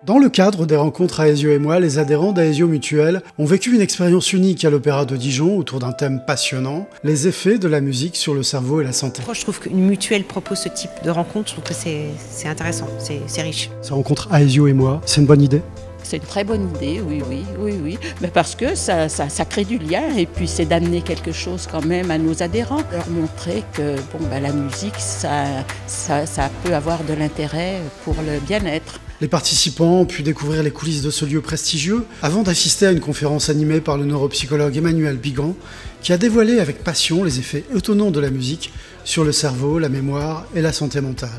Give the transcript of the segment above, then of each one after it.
Dans le cadre des rencontres Aesio et moi, les adhérents d'Aesio Mutuelle ont vécu une expérience unique à l'Opéra de Dijon autour d'un thème passionnant, les effets de la musique sur le cerveau et la santé. Je trouve qu'une mutuelle propose ce type de rencontre, je trouve que c'est intéressant, c'est riche. Ces rencontres Aesio et moi, c'est une bonne idée? C'est une très bonne idée, oui. Mais parce que ça crée du lien et puis c'est d'amener quelque chose quand même à nos adhérents. Leur montrer que la musique, ça peut avoir de l'intérêt pour le bien-être. Les participants ont pu découvrir les coulisses de ce lieu prestigieux avant d'assister à une conférence animée par le neuropsychologue Emmanuel Bigan qui a dévoilé avec passion les effets étonnants de la musique sur le cerveau, la mémoire et la santé mentale.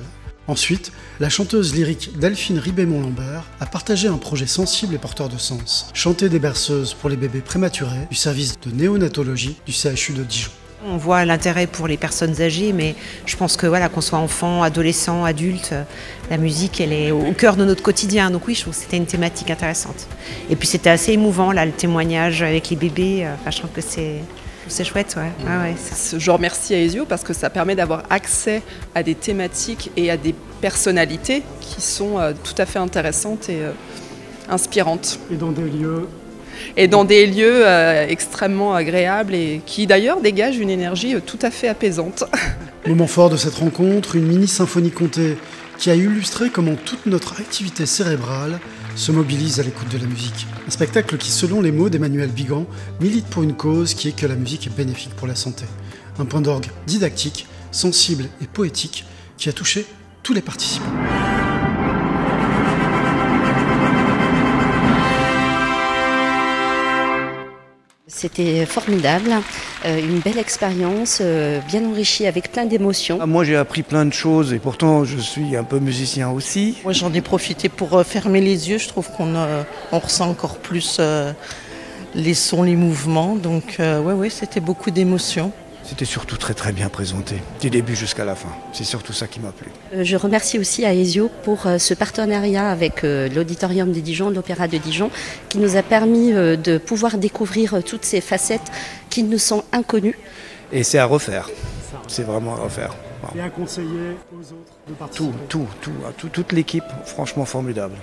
Ensuite, la chanteuse lyrique Delphine Ribémont-Lambert a partagé un projet sensible et porteur de sens, chanter des berceuses pour les bébés prématurés du service de néonatologie du CHU de Dijon. On voit l'intérêt pour les personnes âgées, mais je pense que qu'on soit enfant, adolescent, adulte, la musique, elle est au cœur de notre quotidien. Donc oui, je trouve que c'était une thématique intéressante. Et puis c'était assez émouvant, là, le témoignage avec les bébés. Je trouve que c'est chouette, ouais. Je remercie Aesio parce que ça permet d'avoir accès à des thématiques et à des personnalités qui sont tout à fait intéressantes et inspirantes. Et dans des lieux extrêmement agréables et qui d'ailleurs dégagent une énergie tout à fait apaisante. Moment fort de cette rencontre, une mini-symphonie comptée qui a illustré comment toute notre activité cérébrale se mobilise à l'écoute de la musique. Un spectacle qui, selon les mots d'Emmanuel Bigan, milite pour une cause qui est que la musique est bénéfique pour la santé. Un point d'orgue didactique, sensible et poétique qui a touché tous les participants. C'était formidable, une belle expérience, bien enrichie avec plein d'émotions. Moi j'ai appris plein de choses et pourtant je suis un peu musicien aussi. Moi j'en ai profité pour fermer les yeux, je trouve qu'on ressent encore plus les sons, les mouvements, donc c'était beaucoup d'émotions. C'était surtout très bien présenté, du début jusqu'à la fin. C'est surtout ça qui m'a plu. Je remercie aussi Aesio pour ce partenariat avec l'Auditorium de Dijon, l'Opéra de Dijon, qui nous a permis de pouvoir découvrir toutes ces facettes qui nous sont inconnues. Et c'est à refaire, c'est vraiment à refaire. Et à conseiller aux autres de participer. Toute l'équipe, franchement formidable.